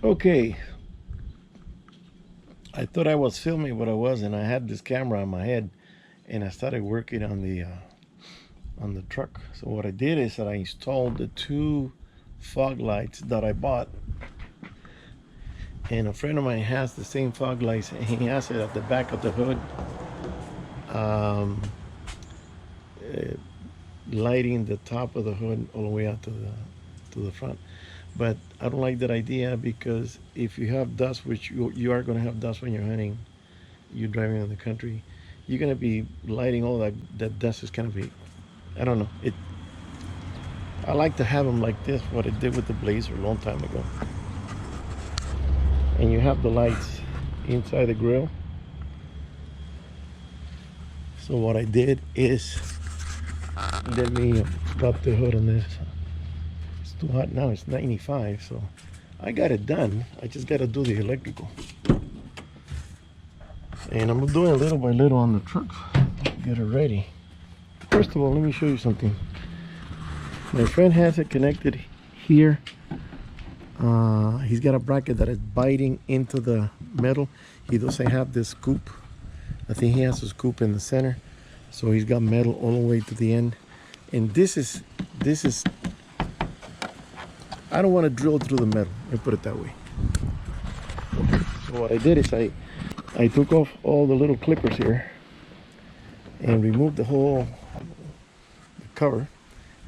Okay, I thought I was filming, but I wasn't. I had this camera on my head, and I started working on the truck. So what I did is that I installed the two fog lights that I bought, and a friend of mine has the same fog lights, and he has it at the back of the hood, um, uh, lighting the top of the hood all the way out to the front. But I don't like that idea because if you have dust, which you are going to have dust when you're hunting, you're driving in the country, you're gonna be lighting all that dust is gonna be, I don't know. I like to have them like this, what I did with the Blazer a long time ago. And you have the lights inside the grill. So what I did is, let me drop the hood on this. It's too hot now, it's 95, so I got it done. I just gotta do the electrical. And I'm doing it little by little on the truck, get it ready. First of all, let me show you something. My friend has it connected here. He's got a bracket that is biting into the metal. He doesn't have this scoop. I think he has a scoop in the center. So he's got metal all the way to the end. And this is, I don't want to drill through the metal. Let me put it that way. So what I did is I took off all the little clippers here and removed the whole cover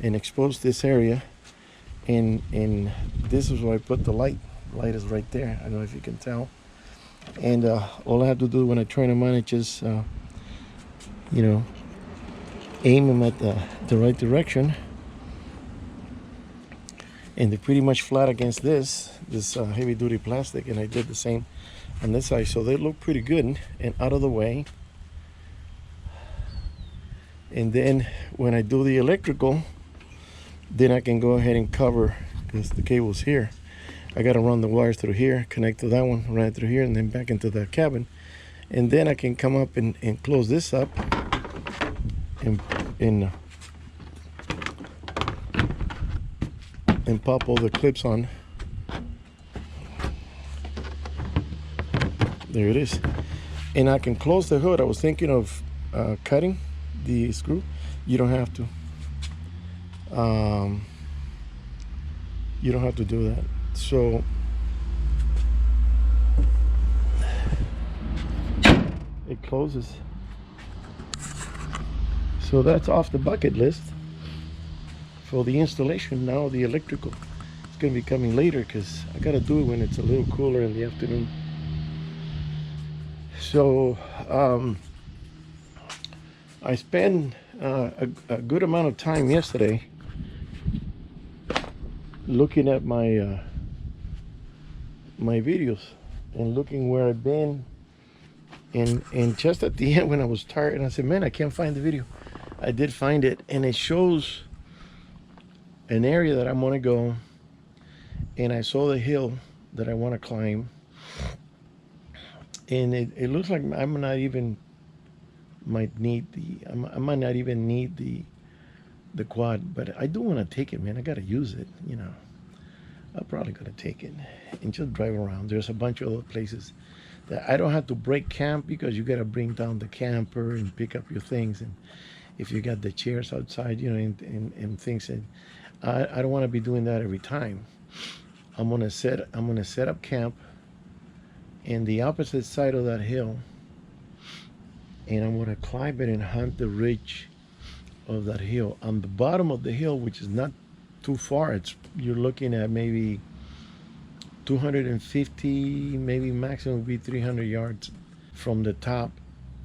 and exposed this area. And this is where I put the light. Light is right there. I don't know if you can tell. And all I have to do when I turn them on is just, you know, aim them at the right direction. And they're pretty much flat against this heavy duty plastic. And I did the same on this side. So they look pretty good and out of the way. And then when I do the electrical, then I can go ahead and cover, because the cable's here. I got to run the wires through here, connect to that one, run it through here, and then back into the cabin. And then I can come up and close this up and pop all the clips on. There it is. And I can close the hood. I was thinking of cutting the screw. You don't have to. You don't have to do that. So it closes. So that's off the bucket list for the installation. Now the electrical is going to be coming later because I got to do it when it's a little cooler in the afternoon. So I spent a good amount of time yesterday looking at my my videos and looking where I've been, and just at the end when I was tired and I said, man, I can't find the video. I did find it, and it shows an area that I want to go, and I saw the hill that I want to climb, and it looks like I might not even I might not even need the quad, but I do want to take it, man. I got to use it, you know. I'm probably gonna take it and just drive around. There's a bunch of other places that I don't have to break camp, because you gotta bring down the camper and pick up your things, and if you got the chairs outside, you know, and things, and I don't want to be doing that every time. I'm gonna set up camp in the opposite side of that hill, and I'm gonna climb it and hunt the ridge of that hill. On the bottom of the hill, which is not too far, you're looking at maybe 250, maybe maximum would be 300 yards from the top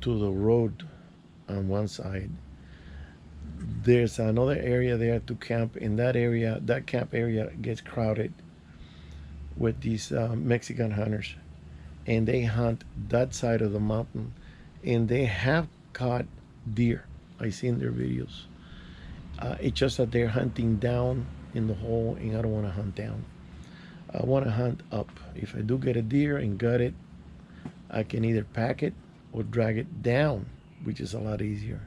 to the road on one side. There's another area there to camp. In that area, that camp area gets crowded with these Mexican hunters, and they hunt that side of the mountain, and they have caught deer. I've seen their videos. It's just that they're hunting down in the hole, and I don't want to hunt down. I want to hunt up. If I do get a deer and gut it, I can either pack it or drag it down, which is a lot easier,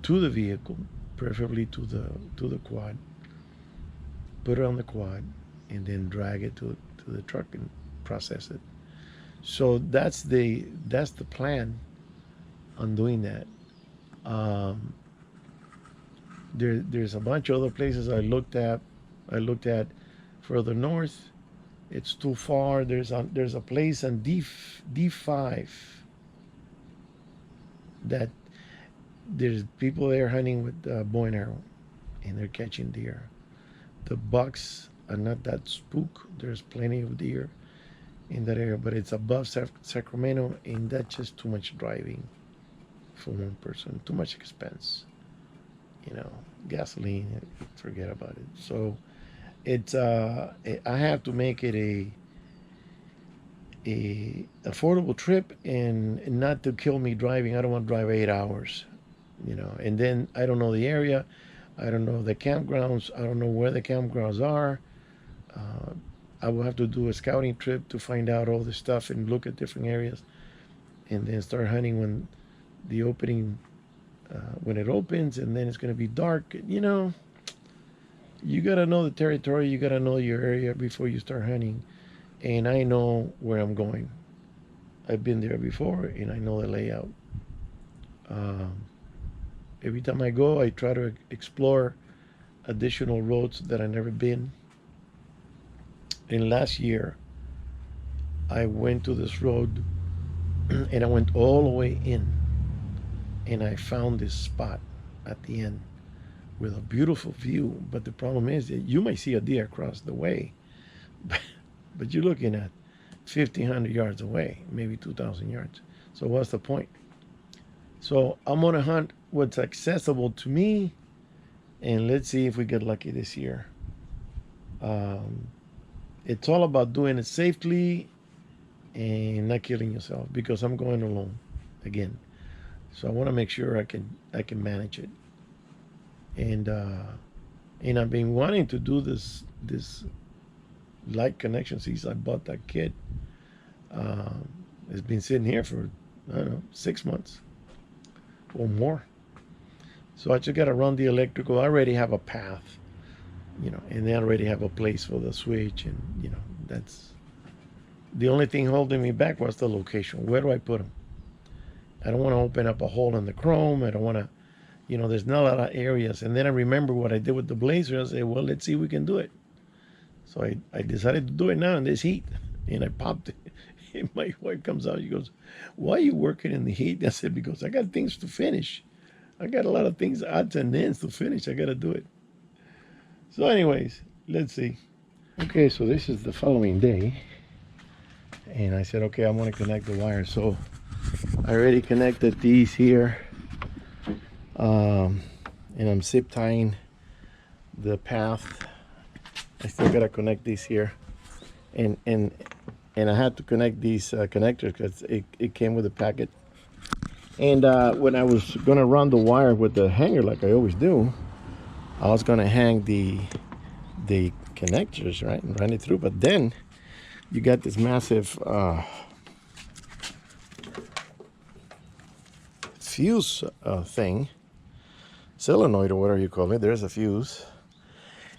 to the vehicle, preferably to the quad. Put it on the quad and then drag it to to the truck and process it. So that's the plan on doing that. Um, there's a bunch of other places I looked at. I looked at further north. It's too far. There's a place on D5 that there's people there hunting with bow and arrow, and they're catching deer. The bucks are not that spook. There's plenty of deer in that area, but it's above Sacramento, and that's just too much driving for one person. Too much expense. You know, gasoline. Forget about it. So it's I have to make it a affordable trip and not to kill me driving. I don't want to drive 8 hours, you know, and then I don't know the area. I don't know the campgrounds. I don't know where the campgrounds are. I will have to do a scouting trip to find out all this stuff and look at different areas, and then start hunting when the opening, when it opens, and then it's going to be dark. You know, you got to know the territory. You got to know your area before you start hunting. And I know where I'm going. I've been there before, and I know the layout. Every time I go, I try to explore additional roads that I've never been. And last year, I went to this road, and I went all the way in, and I found this spot at the end with a beautiful view. But the problem is that you might see a deer across the way, but you're looking at 1,500 yards away, maybe 2,000 yards. So what's the point? So I'm gonna hunt what's accessible to me, and let's see if we get lucky this year. It's all about doing it safely and not killing yourself, because I'm going alone again. So I want to make sure I can manage it. And I've been wanting to do this light connection since I bought that kit. It's been sitting here for, I don't know, 6 months or more. So I just got to run the electrical. I already have a path, you know, and they already have a place for the switch, and you know, that's the only thing holding me back was the location. Where do I put them? I don't want to open up a hole in the chrome. I don't want to, you know, there's not a lot of areas. And then I remember what I did with the Blazer. I said, well, let's see if we can do it. So I decided to do it now in this heat, and I popped it. And my wife comes out, she goes, why are you working in the heat? I said, because I got things to finish. I got a lot of things, odds and ends to finish. I got to do it. So anyways, let's see. Okay, so this is the following day. And I said, okay, I want to connect the wire. So I already connected these here. And I'm zip tying the path. I still got to connect these here. And I had to connect these connectors because it came with a packet. And when I was going to run the wire with the hanger like I always do, I was going to hang the connectors, right, and run it through. But then you got this massive fuse thing, solenoid or whatever you call it. There's a fuse.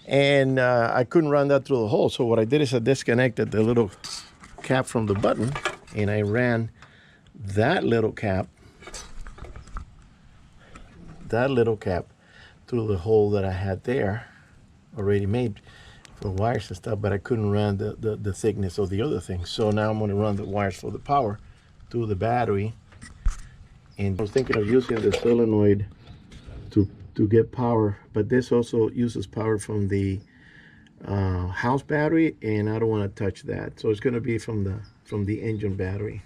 And I couldn't run that through the hole. So what I did is I disconnected the little cap from the button, and I ran that little cap through the hole that I had there already made for wires and stuff, but I couldn't run the thickness of the other thing. So now I'm going to run the wires for the power through the battery. And I was thinking of using the solenoid to get power, but this also uses power from the house battery, and I don't want to touch that. So it's going to be from the engine battery.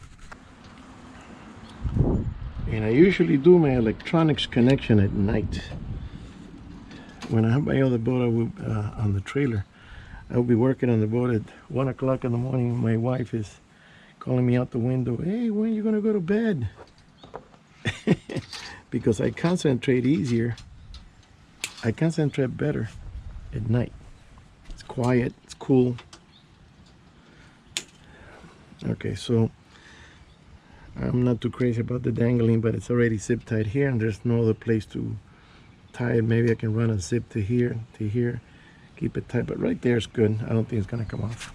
And I usually do my electronics connection at night. When I have my other boat, I will, on the trailer, I'll be working on the boat at 1 o'clock in the morning. My wife is calling me out the window, hey, when are you going to go to bed? Because I concentrate easier. I concentrate better at night. It's quiet, it's cool. Okay, so I'm not too crazy about the dangling, but it's already zip tied here, and there's no other place to tie it. Maybe I can run a zip to here, keep it tight, but right there is good. I don't think it's gonna come off.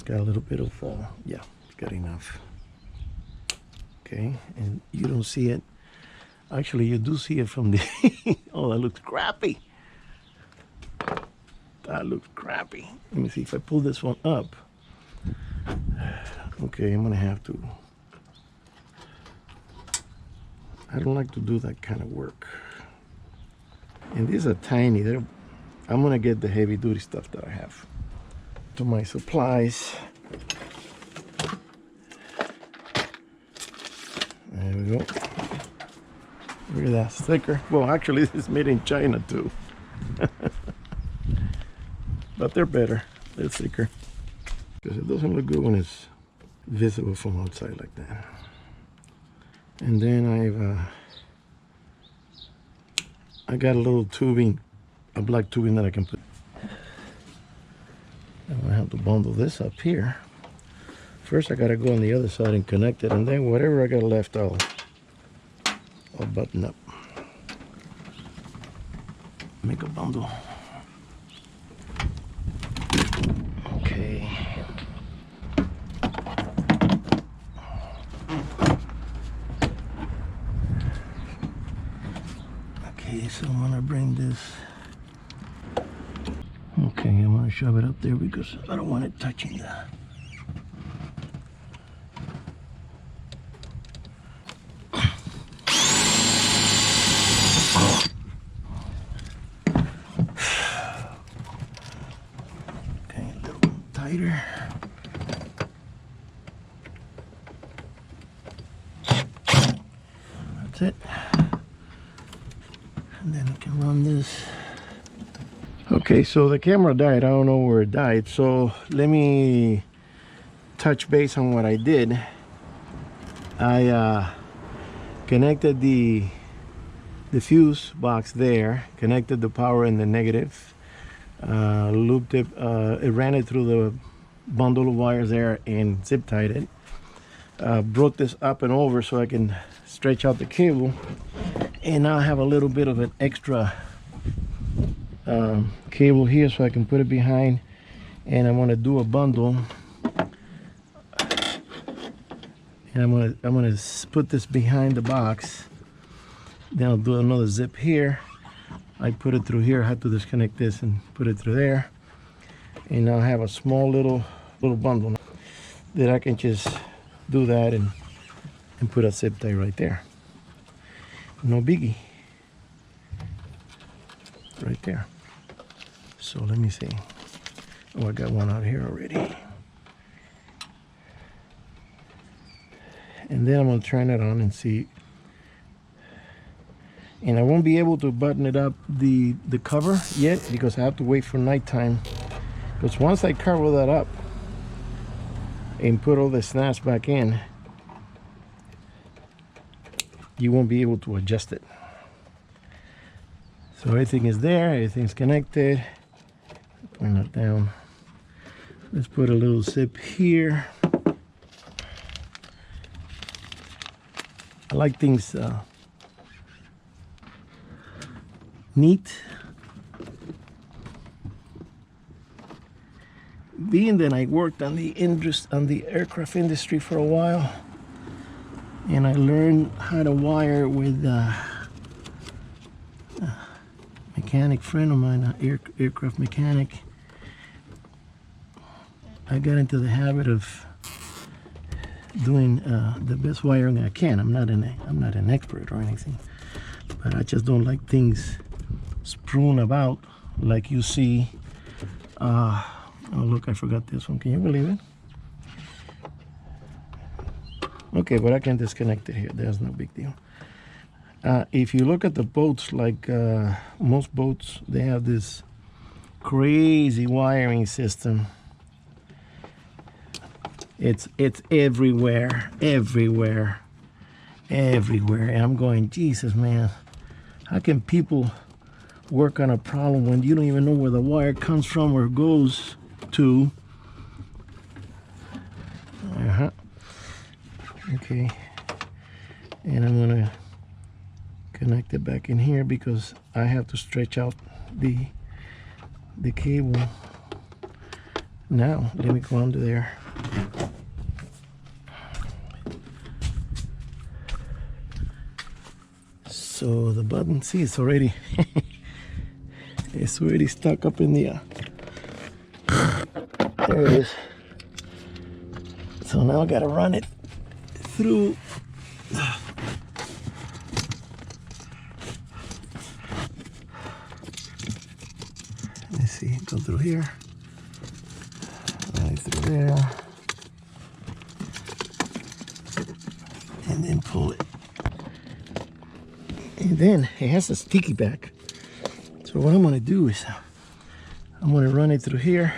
got a little bit of, yeah, it's got enough. Okay, and you don't see it. Actually, you do see it from the, oh, that looks crappy. That looks crappy. Let me see if I pull this one up. Okay, I'm gonna have to, I don't like to do that kind of work. And these are tiny. I'm gonna get the heavy duty stuff that I have. To my supplies. There we go. Look at that sticker. Well, actually, this is made in China too. But they're better. They're thicker. Because it doesn't look good when it's visible from outside like that. And then I got a little tubing, a black tubing that I can put. I'm gonna have to bundle this up here. First, I gotta go on the other side and connect it, and then whatever I got left, I'll button up. Make a bundle. Okay. Okay, so I'm gonna bring this. Okay, I'm gonna shove it up there because I don't want it touching that. Okay, a little tighter. That's it. And then I can run this. Okay, so the camera died. I don't know where it died, so let me touch base on what I did. I connected the fuse box there, connected the power and the negative, looped it, ran it through the bundle of wires there and zip tied it. Brought this up and over so I can stretch out the cable, and now I have a little bit of an extra cable here so I can put it behind, and I'm going to do a bundle, and I'm gonna put this behind the box. Then I'll do another zip here. I put it through here. I had to disconnect this and put it through there, and now I have a small little bundle that I can just do that and put a zip tie right there. No biggie. Right there. So let me see. Oh, I got one out here already. And then I'm going to turn it on and see. And I won't be able to button it up, the cover yet, because I have to wait for nighttime. Because once I cover that up and put all the snaps back in, you won't be able to adjust it. So everything is there, everything's connected. Bring that down. Let's put a little zip here. I like things neat. Being that I worked on the aircraft industry for a while, and I learned how to wire with mechanic friend of mine, an aircraft mechanic. I got into the habit of doing the best wiring I can. I'm not an expert or anything, but I just don't like things strewn about like you see. Oh look, I forgot this one. Can you believe it? Okay, but I can disconnect it here. There's no big deal. If you look at the boats, like most boats, they have this crazy wiring system. It's everywhere. And I'm going, Jesus, man, how can people work on a problem when you don't even know where the wire comes from or goes to? Okay, and I'm gonna connect it back in here because I have to stretch out the cable. Now, let me go under there. So the button, see, it's already it's already stuck up in the there it is. So now I gotta run it through. Let's see, go through here, right through there, and then pull it. And then it has a sticky back. So what I'm gonna do is I'm gonna run it through here,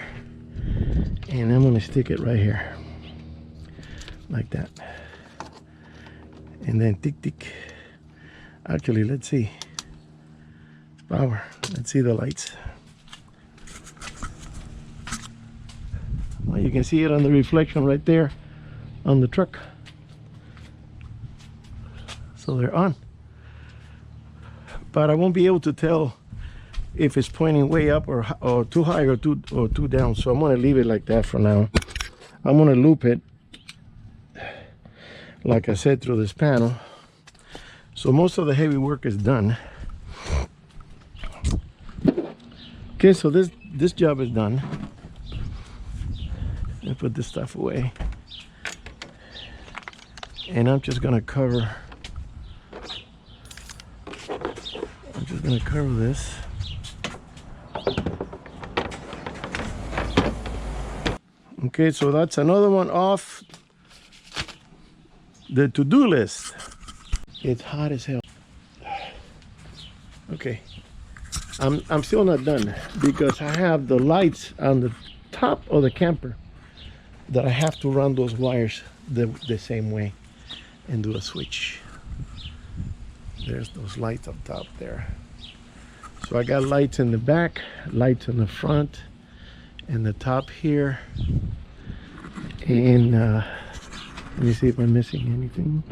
and I'm gonna stick it right here, like that. And then tick tick. Actually, let's see. Power. Let's see the lights. Well, you can see it on the reflection right there on the truck. So they're on. But I won't be able to tell if it's pointing way up or too high or too down. So I'm gonna leave it like that for now. I'm gonna loop it, like I said, through this panel. So most of the heavy work is done. Okay, so this job is done. I put this stuff away, and I'm just gonna cover. I'm just gonna cover this. Okay, so that's another one off the to-do list. It's hot as hell. Okay, I'm still not done because I have the lights on the top of the camper that I have to run those wires the same way and do a switch. There's those lights up top there. So I got lights in the back, lights in the front, and the top here. And let me see if I'm missing anything.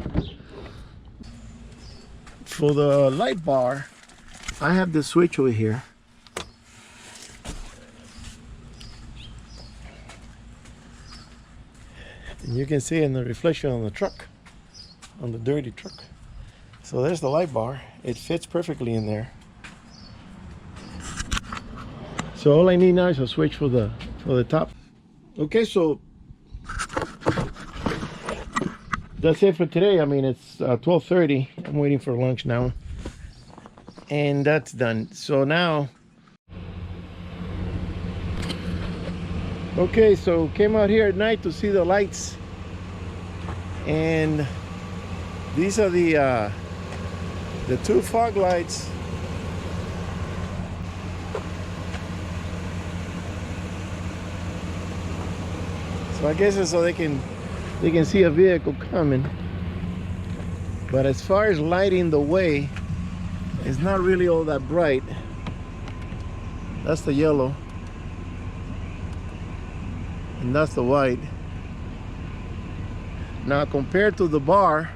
For the light bar, I have the switch over here. And you can see in the reflection on the truck, on the dirty truck. So there's the light bar. It fits perfectly in there. So all I need now is a switch for the top. Okay, so that's it for today. I mean, it's 12:30. I'm waiting for lunch now, and that's done. So now, okay, so came out here at night to see the lights, and these are the two fog lights. So I guess it's so they can see a vehicle coming. But as far as lighting the way, it's not really all that bright. That's the yellow, and that's the white. Now compared to the bar,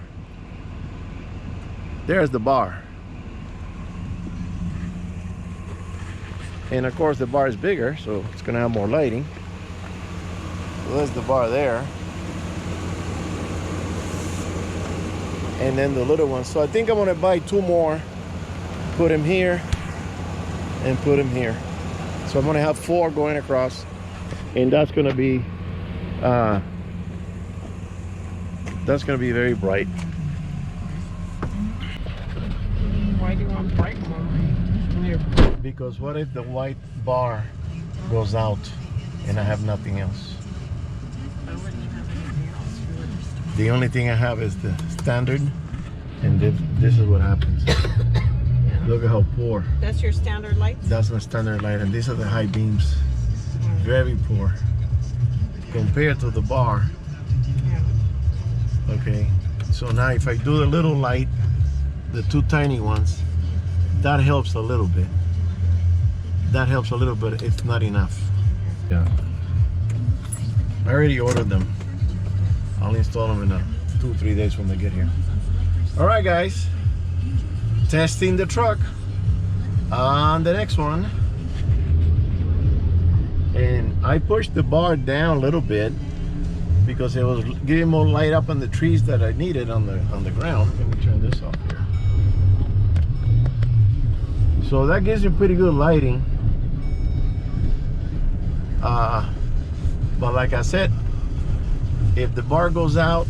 there's the bar. And of course the bar is bigger, so it's gonna have more lighting. So there's the bar there. And then the little one. So I think I'm gonna buy two more, put them here and put them here. So I'm gonna have four going across, and that's gonna be very bright. Why do you want bright ones? Because what if the white bar goes out and I have nothing else? I wouldn't have anything else. The only thing I have is the standard, and this is what happens. Look at how poor. That's your standard lights? That's my standard light, and these are the high beams. Very poor compared to the bar. Yeah. Okay, so now if I do the little light, the two tiny ones, that helps a little bit. That helps a little bit. It's not enough. Yeah, I already ordered them. I'll install them in 2-3 days when they get here. All right, guys, testing the truck on the next one, and I I pushed the bar down a little bit because it was getting more light up on the trees that I needed on the ground. Let me turn this off here. So that gives you pretty good lighting. But like I said, if the bar goes out,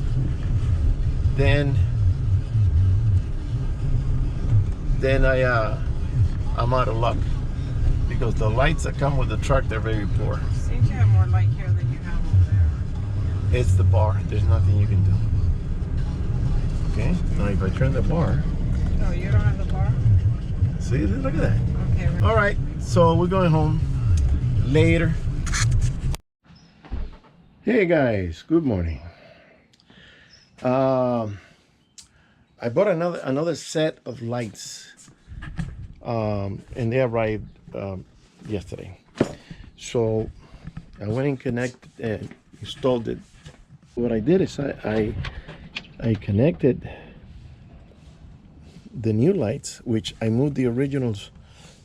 then I'm out of luck, because the lights that come with the truck, they're very poor. Seems you have more light here than you have over there. It's the bar. There's nothing you can do. Okay, now if I turn the bar, Oh, you don't have the bar? see, look at that. Okay. All right, so we're going home later. Hey guys, good morning. I bought another set of lights, and they arrived yesterday. So I went and connected and installed it. What I did is I connected the new lights, which I moved the originals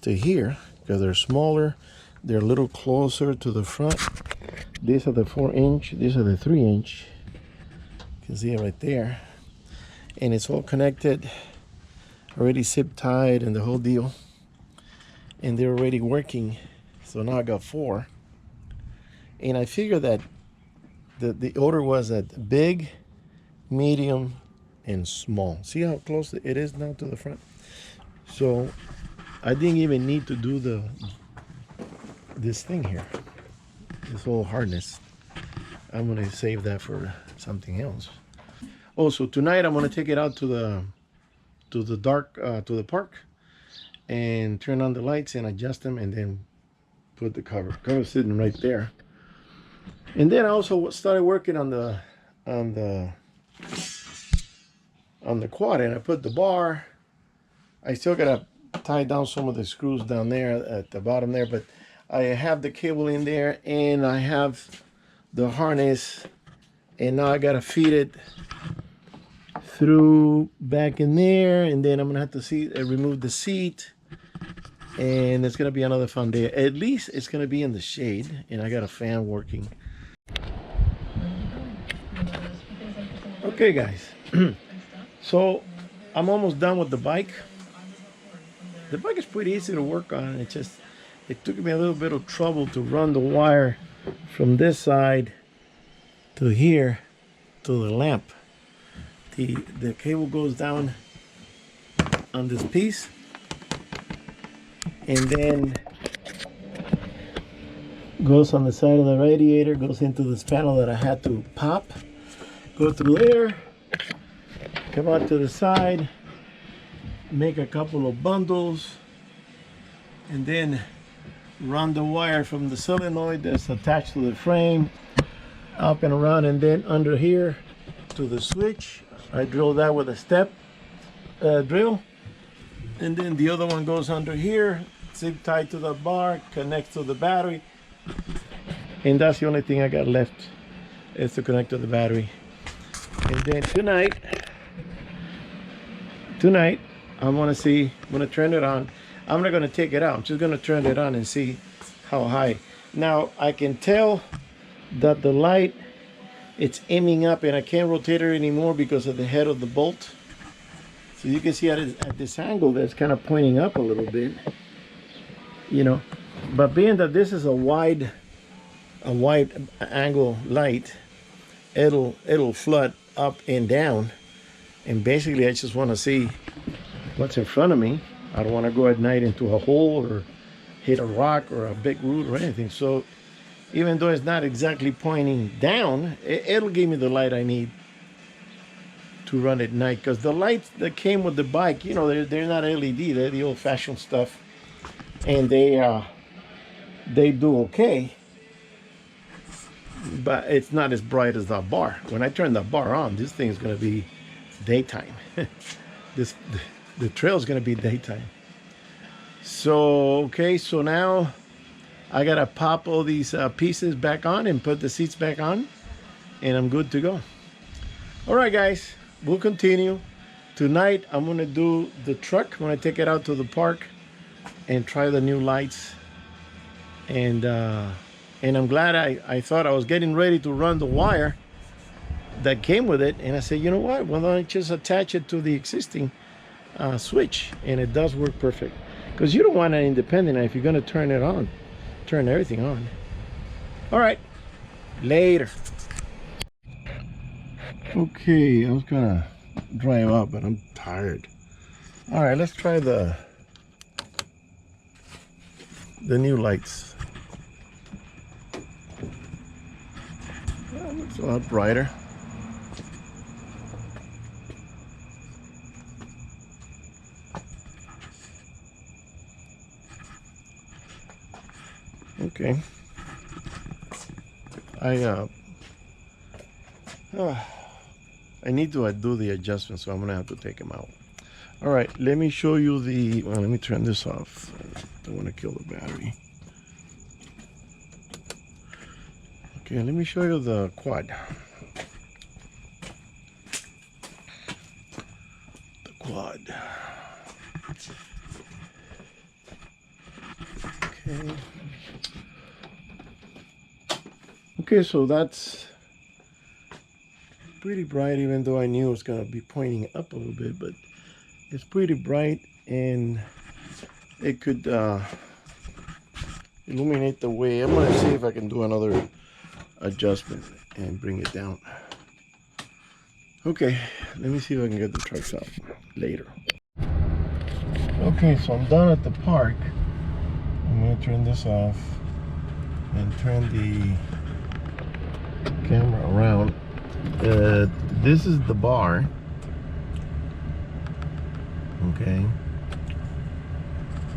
to here because they're smaller. They're a little closer to the front. These are the 4-inch. These are the 3-inch. You can see it right there. And it's all connected, already zip tied and the whole deal. And they're already working. So now I got 4. And I figured that the order was at big, medium, and small. See how close it is now to the front? So I didn't even need to do this thing here, this whole harness. I'm gonna save that for something else. Oh, so tonight I'm gonna take it out to the park and turn on the lights and adjust them, and then put the cover sitting right there. And then I also started working on the quad, and I put the bar. I still gotta tie down some of the screws down there at the bottom there, but I have the cable in there, and I have the harness, and now I gotta feed it through back in there, and then I'm gonna have to remove the seat, and it's gonna be another fun day. At least it's gonna be in the shade, and I got a fan working. Okay guys, so I'm almost done with the bike. The bike is pretty easy to work on. It took me a little bit of trouble to run the wire from this side to here to the lamp. The cable goes down on this piece, and then goes on the side of the radiator, goes into this panel that I had to pop, go through there, come out to the side, make a couple of bundles, and then run the wire from the solenoid that's attached to the frame up and around, and then under here to the switch. I drill that with a step drill, and then the other one goes under here, zip tied to the bar, connects to the battery, and that's the only thing I got left, is to connect to the battery. And then tonight I'm gonna turn it on. I'm not gonna take it out, I'm just gonna turn it on and see how high. Now I can tell that the light, it's aiming up, and I can't rotate it anymore because of the head of the bolt. So you can see at this angle that's kind of pointing up a little bit, you know. But being that this is a wide angle light, it'll flood up and down, and basically I just want to see what's in front of me. I don't want to go at night into a hole or hit a rock or a big root or anything. So even though it's not exactly pointing down, it'll give me the light I need to run at night. Because the lights that came with the bike, you know, they're not LED, they're the old-fashioned stuff, and they do okay, but it's not as bright as that bar. When I turn that bar on, this thing is going to be daytime. The trail is going to be daytime. So okay, so now I gotta pop all these pieces back on and put the seats back on, and I'm good to go. All right guys, we'll continue. Tonight I'm gonna do the truck when I take it out to the park and try the new lights, and And I'm glad I thought I was getting ready to run the wire that came with it, and I said, you know what, why don't I just attach it to the existing switch, and it does work perfect. Because you don't want an independent if you're going to turn it on, turn everything on. All right, later. Okay, I was gonna drive up, but I'm tired. All right, let's try the new lights. Well, it's a lot brighter. Okay. I need to do the adjustment, so I'm gonna have to take them out. All right, let me show you the. Well, let me turn this off. I don't want to kill the battery. Okay, let me show you the quad. The quad. Okay. Okay, so that's pretty bright, even though I knew it was gonna be pointing up a little bit, but it's pretty bright, and it could illuminate the way. I'm gonna see if I can do another adjustment and bring it down. Okay, let me see if I can get the trucks out later. Okay, so I'm done at the park. I'm gonna turn this off and turn the camera around. This is the bar. Okay,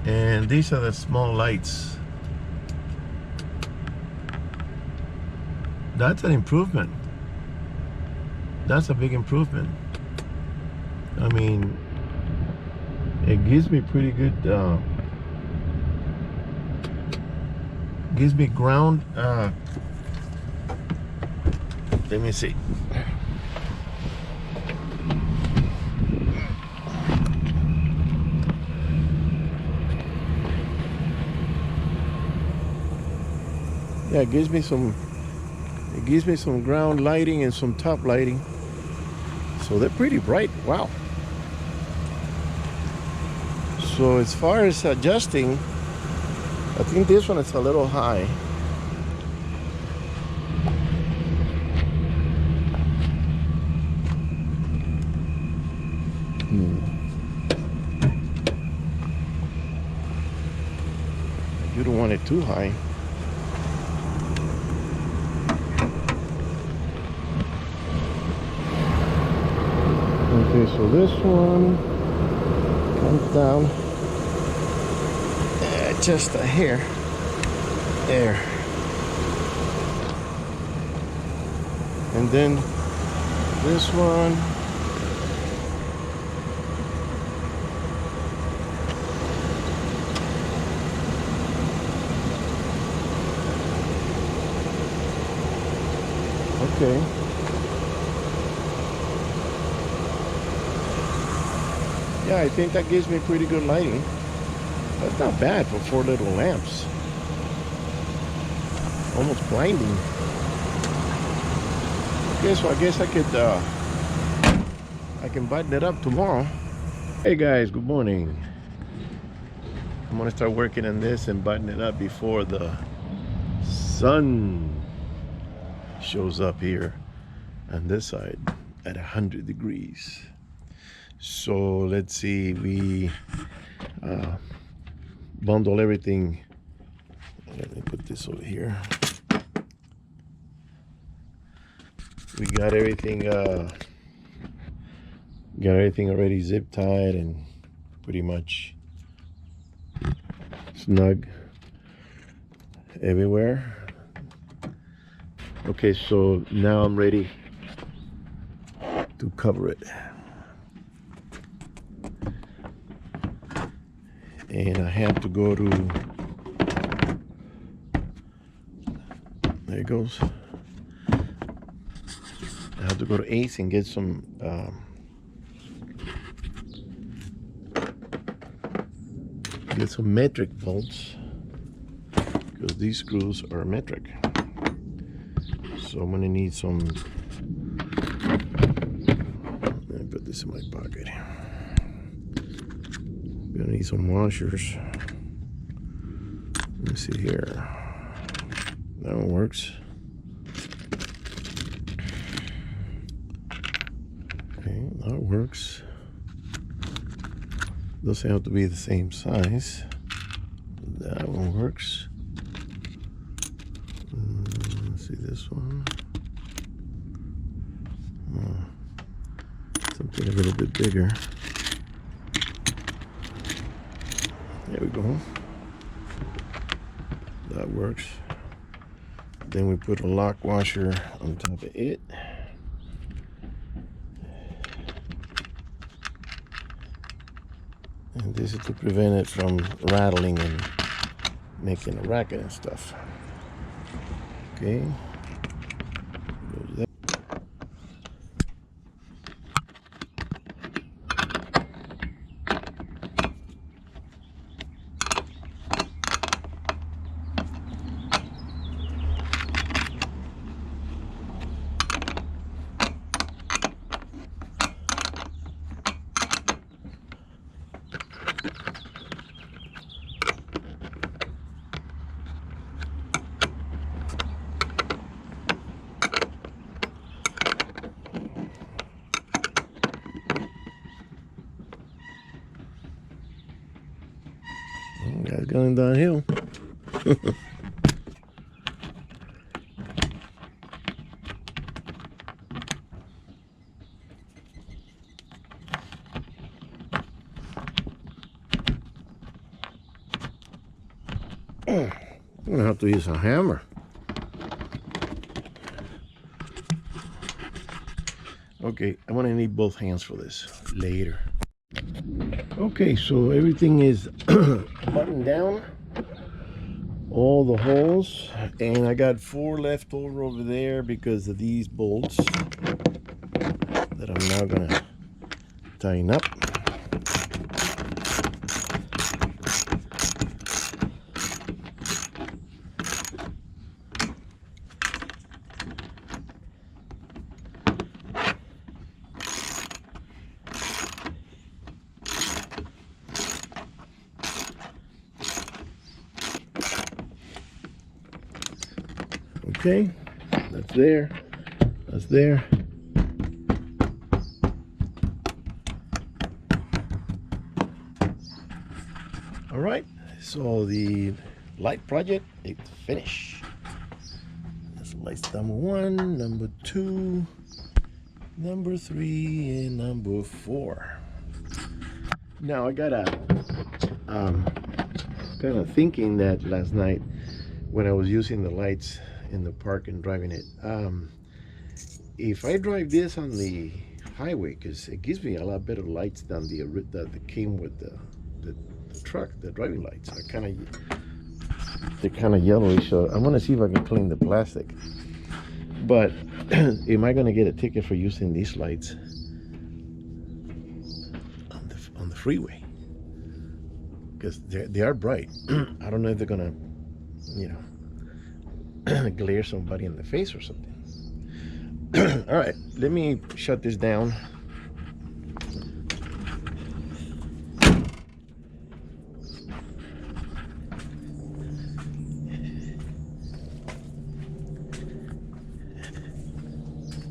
and these are the small lights. That's an improvement. That's a big improvement. I mean, it gives me pretty good gives me ground. Let me see. Yeah, it gives me some ground lighting and some top lighting. So they're pretty bright. Wow. So as far as adjusting, I think this one is a little high. You don't want it too high. Okay, so this one comes down just a hair there, and then this one okay. Yeah, I think that gives me pretty good lighting. That's not bad for 4 little lamps. Almost blinding. Okay, so I guess I can button it up tomorrow. Hey guys, good morning. I'm gonna start working on this and button it up before the sun shows up here on this side at 100 degrees. So let's see, we bundle everything. Let me put this over here. We got everything already zip tied and pretty much snug everywhere. Okay, so now I'm ready to cover it. And I have to go to, there it goes. I have to go to Ace and get some metric bolts, because these screws are metric. So I'm gonna need some. Let me put this in my pocket. I'm gonna need some washers. Let me see here. That one works. Okay, that works. Doesn't have to be the same size. That one works. Let's see this one. Something a little bit bigger. There we go. That works. Then we put a lock washer on top of it. And this is to prevent it from rattling and making a racket and stuff. Okay. Goes there. Guys going downhill. I'm gonna have to use a hammer. Okay, I'm gonna need both hands for this later. Okay, so everything is buttoned down, all the holes, and I got 4 left over there because of these bolts that I'm now gonna tighten up. Okay, that's there, that's there. All right, so the light project is finished. That's lights number 1, number 2, number 3, and number 4. Now I got a kind of thinking that last night when I was using the lights in the park and driving it, if I drive this on the highway, because it gives me a lot better lights than the that came with the truck, the driving lights. They're kind of yellowish, so I'm gonna see if I can clean the plastic. But am I gonna get a ticket for using these lights on the freeway? Because they are bright. I don't know if they're gonna, you know, glare somebody in the face or something. All right, let me shut this down.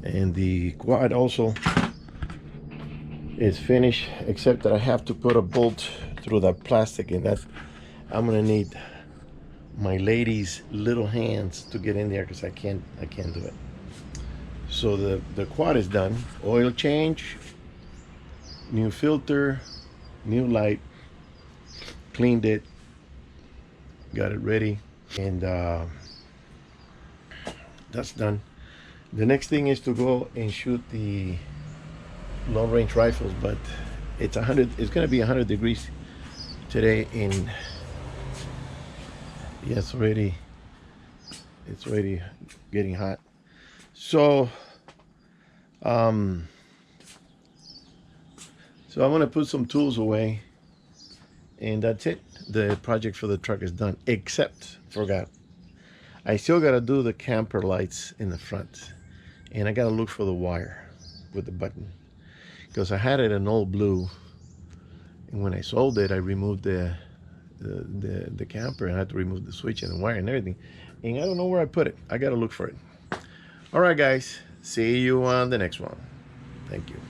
And the quad also is finished, except that I have to put a bolt through that plastic, and that I'm gonna need my lady's little hands to get in there because I can't do it. So the quad is done. Oil change, new filter, new light, cleaned it, got it ready, and that's done. The next thing is to go and shoot the long range rifles, but it's gonna be 100 degrees today in. Yeah, it's already getting hot. So I'm gonna put some tools away, and that's it. The project for the truck is done, except forgot I still gotta do the camper lights in the front, and I gotta look for the wire with the button, because I had it in old blue, and when I sold it, I removed the camper, and I had to remove the switch and the wire and everything, and I don't know where I put it. I gotta look for it. All right, guys, see you on the next one. Thank you.